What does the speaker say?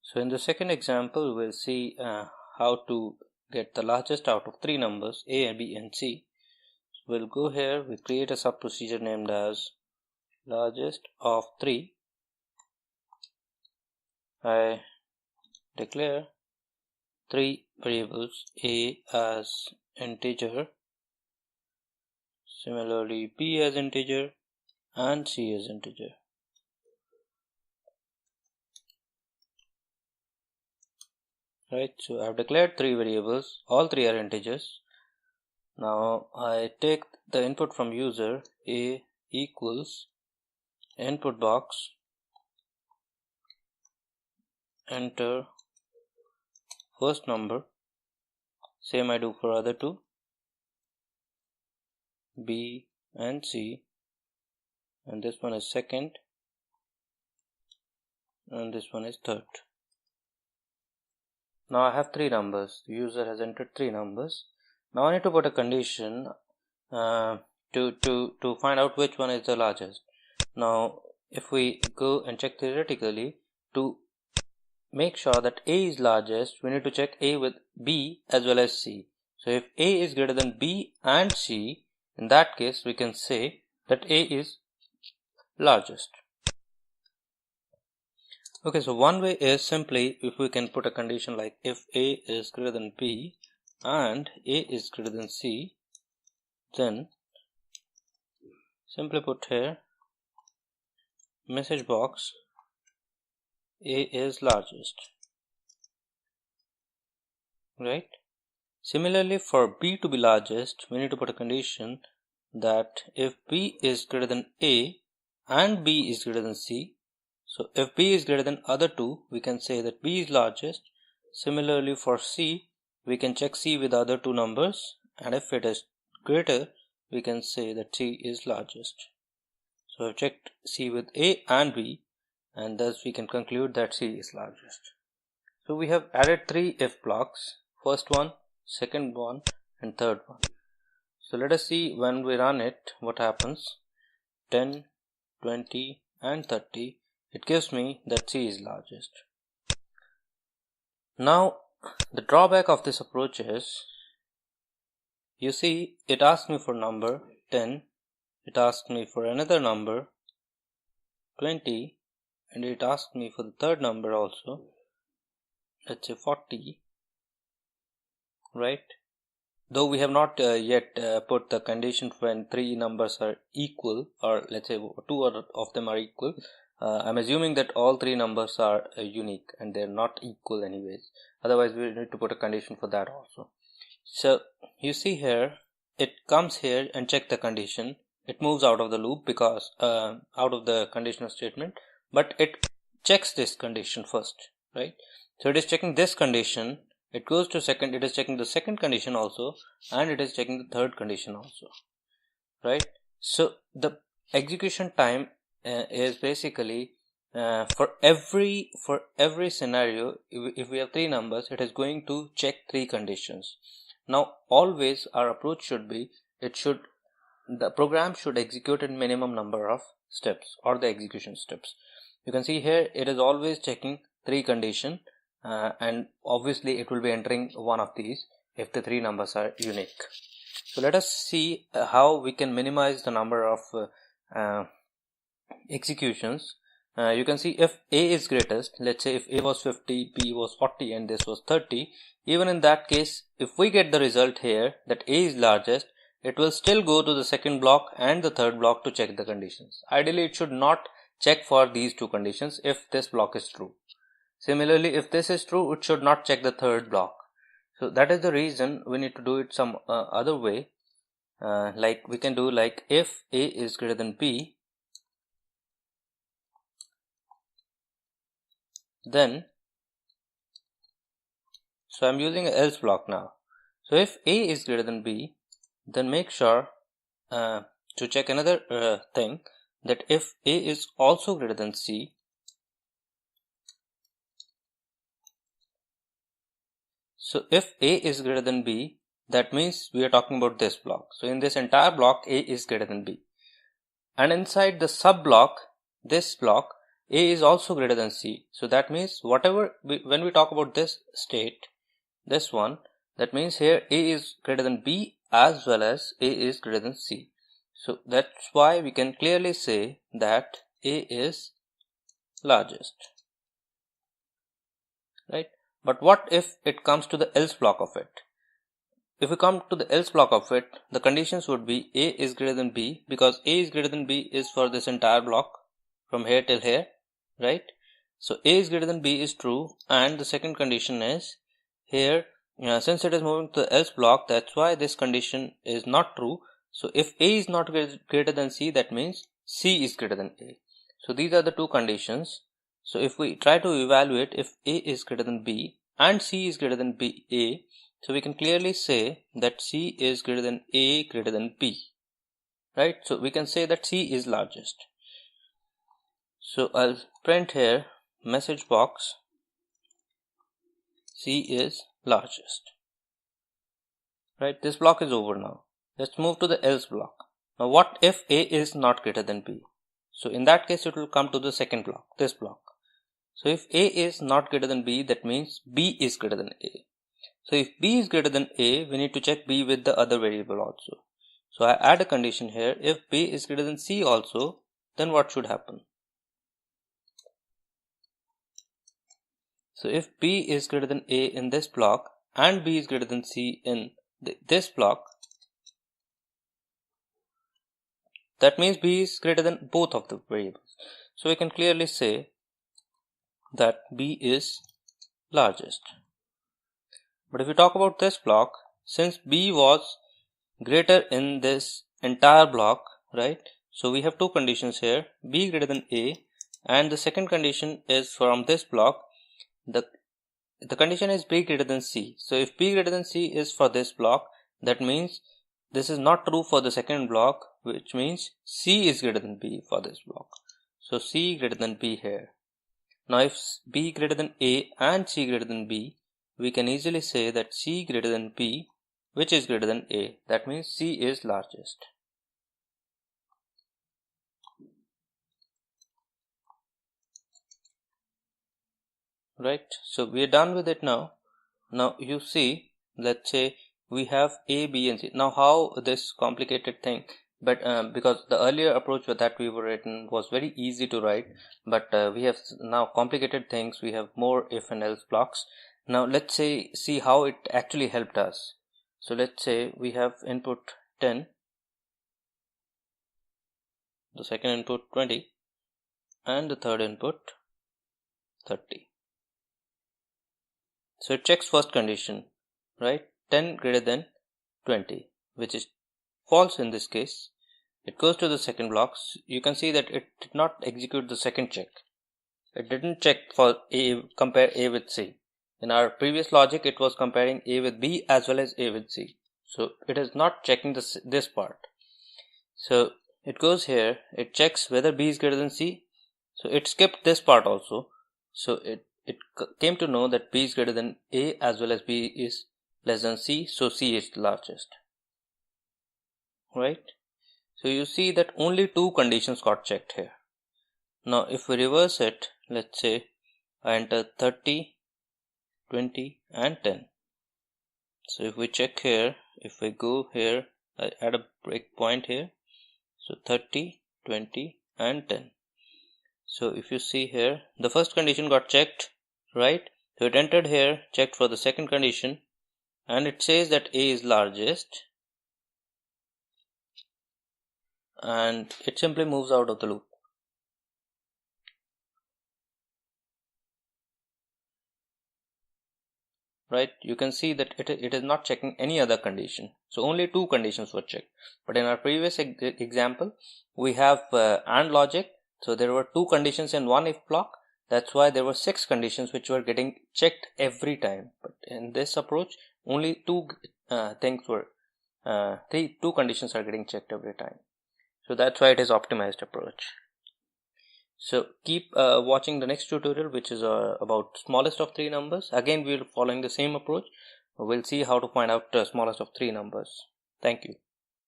So in the second example, we'll see how to get the largest out of three numbers a, b and c. So we'll go here, we create a sub procedure named as largest of 3. I declare 3 variables, a as integer, similarly b as integer and c as integer. Right, so I've declared 3 variables, all 3 are integers. Now I take the input from user, a equals input box, enter first number, same I do for other two, b and c, and this one is second and this one is third. Now I have 3 numbers. The user has entered 3 numbers. Now I need to put a condition to find out which one is the largest. Now if we go and check theoretically, to make sure that a is largest, we need to check a with b as well as c. So if a is greater than b and c, in that case we can say that a is largest. Okay, so one way is simply if we can put a condition like if a is greater than b and a is greater than c, then simply put here message box a is largest, right? Similarly, for b to be largest, we need to put a condition that if b is greater than a and b is greater than c, so if b is greater than other two, we can say that b is largest. Similarly, for c, we can check c with other two numbers, and if it is greater, we can say that c is largest. So I've checked c with a and b, and thus we can conclude that c is largest. So we have added 3 if blocks, first one, second one and third one. So let us see when we run it what happens. 10, 20 and 30, it gives me that c is largest. Now the drawback of this approach is, you see, it asks me for number 10, it asks me for another number 20, and it asks me for the third number also, let's say 40, right? Though we have not yet put the condition when 3 numbers are equal, or let's say 2 of them are equal. I'm assuming that all 3 numbers are unique and they're not equal anyways. Otherwise we need to put a condition for that also. So you see here, it comes here and check the condition. It moves out of the loop because out of the conditional statement, but it checks this condition first, right? So it is checking this condition, it goes to second, it is checking the second condition also, and it is checking the third condition also, right? So the execution time is basically for every scenario, if we have 3 numbers, it is going to check 3 conditions. Now always our approach should be, the program should execute in minimum number of steps, or the execution steps. You can see here it is always checking 3 conditions, and obviously it will be entering one of these if the 3 numbers are unique. So let us see how we can minimize the number of executions. You can see if a is greatest, let's say if a was 50, b was 40 and this was 30, even in that case, if we get the result here that a is largest, it will still go to the second block and the third block to check the conditions. Ideally it should not check for these 2 conditions if this block is true. Similarly, if this is true, it should not check the third block. So that is the reason we need to do it some other way. Like we can do like if a is greater than b, then, so I'm using an else block now. So if a is greater than b, then make sure to check another thing, that if a is also greater than c, so if a is greater than b, that means we are talking about this block. So in this entire block, a is greater than b. And inside the sub block, this block, A is also greater than C. So that means when we talk about this state, this one, that means here A is greater than B as well as A is greater than C. So that's why we can clearly say that A is largest, right? But what if it comes to the else block of it? If we come to the else block of it, the conditions would be A is greater than B, because A is greater than B is for this entire block from here till here, right? So A is greater than B is true, and the second condition is here, since it is moving to the else block, that's why this condition is not true. So if A is not greater than C, that means C is greater than A. So these are the two conditions. So if we try to evaluate if A is greater than B and C is greater than A, so we can clearly say that C is greater than A greater than B, right? So we can say that C is largest. So I'll print here message box, C is largest, right? This block is over now. Let's move to the else block. Now what if A is not greater than B? So in that case it will come to the second block, this block. So if A is not greater than B, that means B is greater than A. So if B is greater than A, we need to check B with the other variable also. So I add a condition here. If B is greater than C also, then what should happen? So if B is greater than A in this block and B is greater than C in this block, that means B is greater than both of the variables. So we can clearly say that B is largest. But if we talk about this block, since B was greater in this entire block, right? So we have two conditions here, B greater than A, and the second condition is from this block, the condition is B greater than C. So if B greater than C is for this block, that means this is not true for the second block, which means C is greater than B for this block. So C greater than B here. Now if B greater than A and C greater than B, we can easily say that C greater than B, which is greater than A. That means C is largest. Right, so we are done with it now. Now you see, let's say we have A, B and C. Now how this complicated thing, but because the earlier approach that we were written was very easy to write, but we have now complicated things. We have more if and else blocks. Now let's see how it actually helped us. So let's say we have input 10, the second input 20, and the third input 30. So it checks first condition, right? 10 greater than 20, which is false in this case. It goes to the second block. You can see that it did not execute the second check. It didn't check for A, compare A with C. In our previous logic, it was comparing A with B as well as A with C. So it is not checking this part. So it goes here, it checks whether B is greater than C. So it skipped this part also. So it came to know that B is greater than A as well as B is less than C, so C is the largest, right? So you see that only two conditions got checked here. Now if we reverse it, let's say I enter 30, 20 and 10. So if we check here, if we go here, I add a breakpoint here. So 30, 20 and 10. So if you see here, the first condition got checked, right? So it entered here, checked for the second condition, and it says that A is largest, and it simply moves out of the loop. Right? You can see that it is not checking any other condition. So only two conditions were checked. But in our previous example, we have AND logic. So there were two conditions in one if block. That's why there were 6 conditions which were getting checked every time. But in this approach, only two conditions are getting checked every time. So that's why it is optimized approach. So keep watching the next tutorial, which is about smallest of 3 numbers. Again, we're following the same approach. We'll see how to find out the smallest of 3 numbers. Thank you.